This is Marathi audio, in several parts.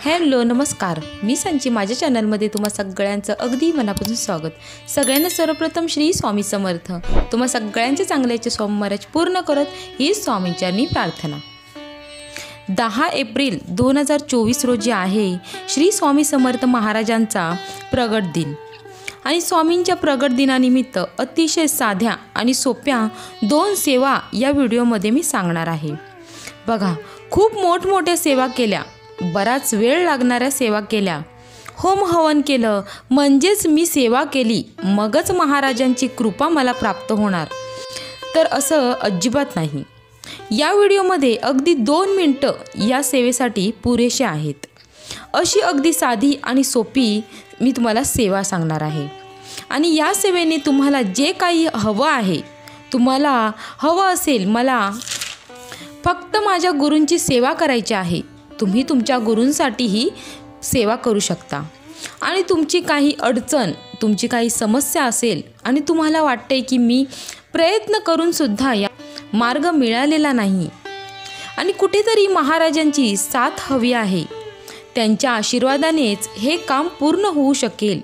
हॅलो नमस्कार, मी संची. माझ्या चॅनलमध्ये तुम्हा सगळ्यांचं अगदी मनापासून स्वागत. सगळ्यांना सर्वप्रथम श्री स्वामी समर्थ. तुम्हा सगळ्यांचे चांगल्याचे सोमवाराची पूर्ण करत ही स्वामींचरणी प्रार्थना. 10 एप्रिल 2024 रोजी आहे श्री स्वामी समर्थ महाराजांचा प्रगट दिन. आणि स्वामींच्या प्रगट दिनानिमित्त अतिशय साध्या आणि सोप्या 2 सेवा या व्हिडिओमध्ये मी सांगणार आहे. बघा, खूप मोठमोठ्या सेवा केल्या, बराच वेळ लागणाऱ्या सेवा केल्या, होम हवन केलं म्हणजेच मी सेवा केली मगच महाराजांची कृपा मला प्राप्त होणार, तर असं अजिबात नाही. या व्हिडिओमध्ये अगदी 2 मिनिटं या सेवेसाठी पुरेसे आहेत. अशी अगदी साधी आणि सोपी मी तुम्हाला सेवा सांगणार आहे. आणि या सेवेने तुम्हाला जे काही हवं आहे, तुम्हाला हवं असेल मला फक्त माझ्या गुरूंची सेवा करायची आहे, तुम्ही तुमच्या गुरूंसाठीही सेवा करू शकता. आणि तुमची काही अडचण, तुमची काही समस्या असेल आणि तुम्हाला वाटते की मी प्रयत्न करूनसुद्धा या मार्ग मिळालेला नाही आणि कुठेतरी महाराजांची साथ हवी आहे, त्यांच्या आशीर्वादानेच हे काम पूर्ण होऊ शकेल,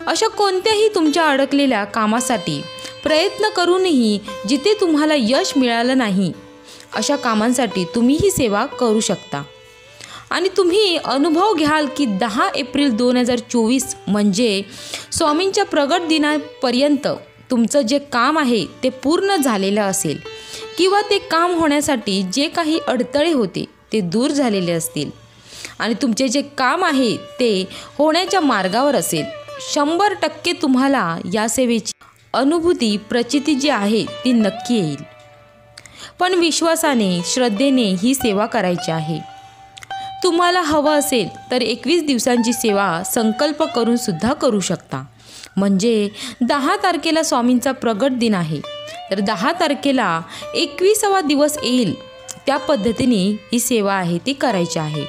अशा कोणत्याही तुमच्या अडकलेल्या कामासाठी प्रयत्न करूनही जिथे तुम्हाला यश मिळालं नाही, अशा कामांसाठी तुम्ही ही सेवा करू शकता. आणि तुम्ही अनुभव घ्याल की 10 एप्रिल 2024 म्हणजे स्वामींच्या प्रगट दिनापर्यंत तुमचं जे काम आहे ते पूर्ण झालेलं असेल किंवा ते काम होण्यासाठी जे काही अडथळे होते ते दूर झालेले असतील आणि तुमचे जे काम आहे ते होण्याच्या मार्गावर असेल. 100% तुम्हाला या सेवेची अनुभूती, प्रचिती जी आहे ती नक्की येईल. पण विश्वासाने, श्रद्धेने ही सेवा करायची आहे. तुम्हाला हवं असेल तर 21 दिवसांची सेवा संकल्प करून सुद्धा करू शकता. म्हणजे 10 तारखेला स्वामींचा प्रगट दिन आहे, तर 10 तारखेला 21वा दिवस येईल त्या पद्धतीने ही सेवा आहे ती करायची आहे.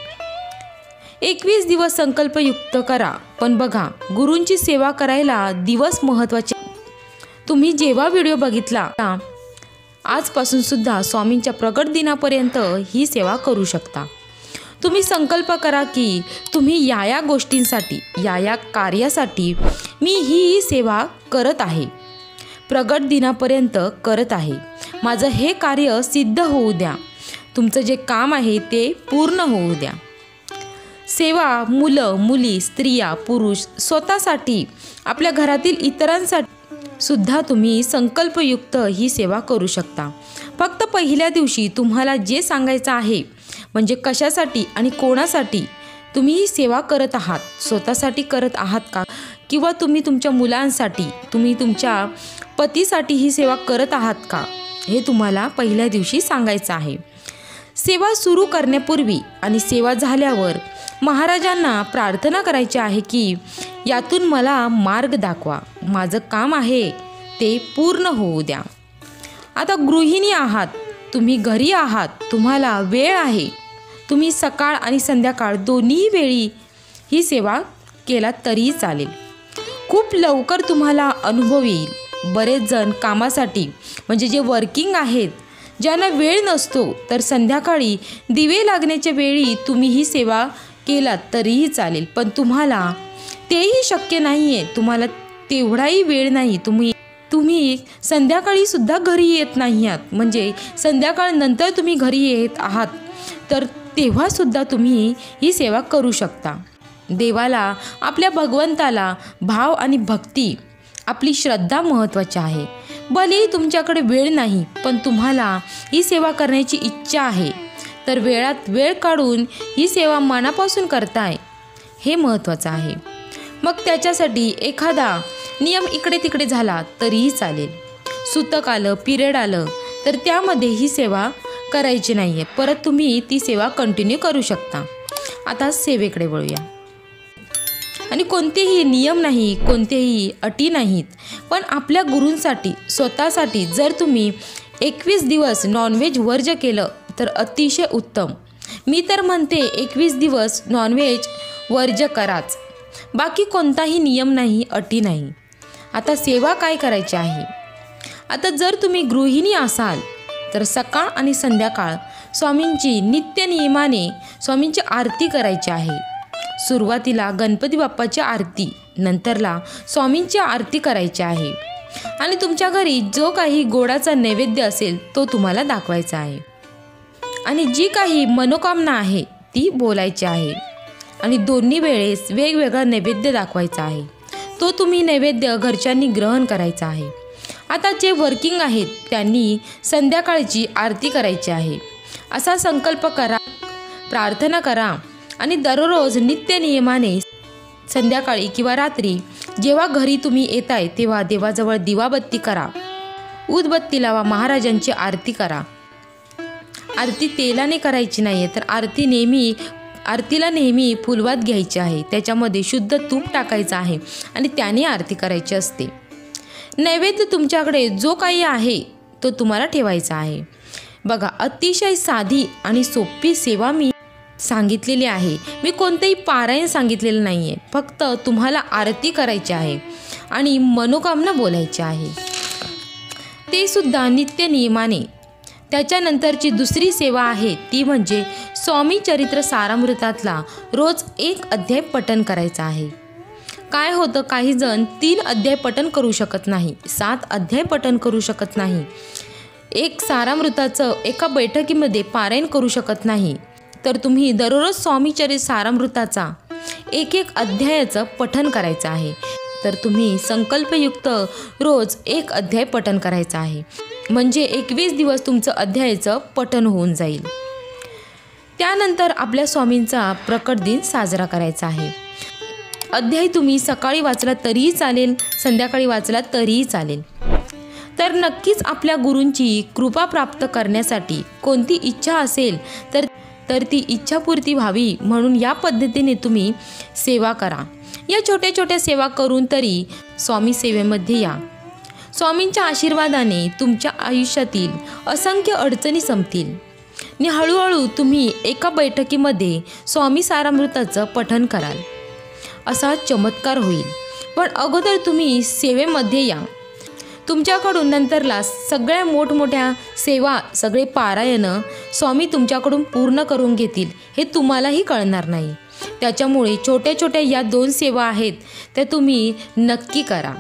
21 दिवस संकल्पयुक्त करा. पण बघा, गुरूंची सेवा करायला दिवस महत्त्वाचे. तुम्ही जेव्हा व्हिडिओ बघितला आजपासून सुद्धा स्वामींच्या प्रगट दिनापर्यंत ही सेवा करू शकता. तुम्ही संकल्प करा की तुम्ही या गोष्टींसाठी, या कार्यासाठी मी ही सेवा करत आहे, प्रगट दिनापर्यंत करत आहे, माझं हे कार्य सिद्ध होऊ द्या, तुमचं जे काम आहे ते पूर्ण होऊ द्या. सेवा मुलं, मुली, स्त्रिया, पुरुष, स्वतःसाठी, आपल्या घरातील इतरांसाठी सुद्धा तुम्ही संकल्पयुक्त ही सेवा करू शकता. फक्त पहिल्या दिवशी तुम्हाला जे सांगायचं आहे, म्हणजे कशासाठी आणि कोणासाठी तुम्ही ही सेवा करत आहात, स्वतःसाठी करत आहात का, किंवा तुम्ही तुमच्या मुलांसाठी, तुम्ही तुमच्या पतीसाठी ही सेवा करत आहात का, हे तुम्हाला पहिल्या दिवशी सांगायचं आहे. सेवा सुरू करण्यापूर्वी आणि सेवा झाल्यावर महाराजांना प्रार्थना करायची आहे की यातून मला मार्ग दाखवा, माझं काम आहे ते पूर्ण होऊ द्या. आता गृहिणी आहात, तुम्ही घरी आहात, तुम्हाला वेळ आहे, तुम्ही सकाळ आणि संध्याकाळ दोन्ही वेळी ही सेवा केला तरीही चालेल. खूप लवकर तुम्हाला अनुभव येईल. बरेच जण कामासाठी, म्हणजे जे वर्किंग आहेत, ज्यांना वेळ नसतो, तर संध्याकाळी दिवे लागण्याच्या वेळी तुम्ही ही सेवा केलात तरीही चालेल. पण तुम्हाला तेही शक्य नाही आहे, तुम्हाला तेवढाही वेळ नाही, तुम्ही संध्याकाळी सुद्धा घरी येत नाही आहात, म्हणजे संध्याकाळनंतर तुम्ही घरी येत आहात, तर तेव्हासुद्धा तुम्ही ही सेवा करू शकता. देवाला, आपल्या भगवंताला भाव आणि भक्ती, आपली श्रद्धा महत्त्वाची आहे. भलेही तुमच्याकडे वेळ नाही, पण तुम्हाला ही सेवा करण्याची इच्छा आहे, तर वेळात वेळ काढून ही सेवा मनापासून करताय, हे महत्त्वाचं आहे. मग त्याच्यासाठी एखादा नियम इकडे तिकडे झाला तरीही चालेल. सुतक आलं, पिरियड आलं, तर त्यामध्ये ही सेवा करायची नाही आहे, परत तुम्ही ती सेवा कंटिन्यू करू शकता. आता सेवेकडे वळूया. आणि कोणतेही नियम नाही, कोणतेही अटी नाहीत, पण आपल्या गुरूंसाठी, स्वतःसाठी जर तुम्ही 21 दिवस नॉनव्हेज वर्ज्य केलं तर अतिशय उत्तम. मी तर म्हणते 21 दिवस नॉनव्हेज वर्ज्य कराच, बाकी कोणताही नियम नाही, अटी नाही. आता सेवा काय करायची आहे? आता जर तुम्ही गृहिणी असाल तर सकाळ आणि संध्याकाळ स्वामींची नित्य नियमाने स्वामींची आरती करायची आहे। सुरुवातीला गणपती बाप्पाची आरती, नंतरला स्वामींची आरती करायची आहे आणि तुमच्या घरी जो काही गोडाचा नैवेद्य असेल तो तुम्हाला दाखवायचा आहे आणि जी काही मनोकामना आहे ती बोलायची आहे आणि दोन्ही वेळेस वेगवेगळा नैवेद्य दाखवायचा आहे। तो तुम्ही नैवेद्य घरच्यांनी ग्रहण करायचा आहे। आता जे वर्किंग आहेत त्यांनी संध्याकाळची आरती करायची आहे असा संकल्प करा, प्रार्थना करा आणि दररोज नित्य नियमाने संध्याकाळी किंवा रात्री जेव्हा घरी तुम्ही येताय तेव्हा देवाजवळ दिवाबत्ती करा, उदबत्ती लावा, महाराजांची आरती करा। आरती तेलाने करायची नाही आहे, तर आरतीला नेहमी फुलवात घ्यायची आहे, त्याच्यामध्ये शुद्ध तूप टाकायचं आहे आणि त्याने आरती करायची असते। नैवेद्य तुमच्याकडे जो काही आहे तो तुम्हाला ठेवायचा आहे। बघा, अतिशय साधी आणि सोपी सेवा मी सांगितलेली आहे। मी कोणतेही पारायण सांगितलेलं नाही आहे, फक्त तुम्हाला आरती करायची आहे आणि मनोकामना बोलायची आहे, ते सुद्धा नित्य नियमाने। त्याच्यानंतरची दुसरी सेवा आहे ती म्हणजे स्वामी चरित्र सारामृतातला रोज 1 अध्याय पठण करायचा आहे। काय होतं, काही जण 3 अध्याय पठण करू शकत नाही, 7 अध्याय पठण करू शकत नाही, एक सारामृताचं एका बैठकीमध्ये पारायण करू शकत नाही, तर तुम्ही दररोज स्वामी चरित्र सारामृताचा 1 अध्यायाचं पठण करायचं आहे। तर तुम्ही संकल्पयुक्त रोज 1 अध्याय पठण करायचं आहे, म्हणजे 21 दिवस तुमचं अध्यायाचं पठण होऊन जाईल। त्यानंतर आपल्या स्वामींचा प्रकट दिन साजरा करायचा आहे। अध्याय तुम्ही सकाळी वाचला तरीही चालेल, संध्याकाळी वाचला तरीही चालेल। तर नक्कीच आपल्या गुरूंची कृपा प्राप्त करण्यासाठी कोणती इच्छा असेल तर ती इच्छापूर्ती व्हावी म्हणून या पद्धतीने तुम्ही सेवा करा। या छोट्या छोट्या सेवा करून तरी स्वामी सेवेमध्ये या। स्वामींच्या आशीर्वादाने तुमच्या आयुष्यातील असंख्य अडचणी संपतील आणि हळूहळू तुम्ही एका बैठकीमध्ये स्वामी सारामृताचं पठण कराल, असा चमत्कार होईल। पण अगोदर तुम्ही सेवेमध्ये या। तुमच्याकडून नंतरला सगळ्या मोठमोठ्या सेवा, सगळे पारायणं स्वामी तुमच्याकडून पूर्ण करून घेतील हे तुम्हालाही कळणार नाही। त्याच्यामुळे छोट्या छोट्या या 2 सेवा आहेत त्या तुम्ही नक्की करा।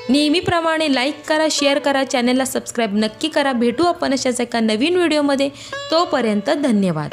नेहमीप्रमाणे लाईक करा, शेअर करा, चॅनलला सबस्क्राईब नक्की करा। भेटू आपण अशाच एका नवीन व्हिडिओमध्ये, तोपर्यंत धन्यवाद।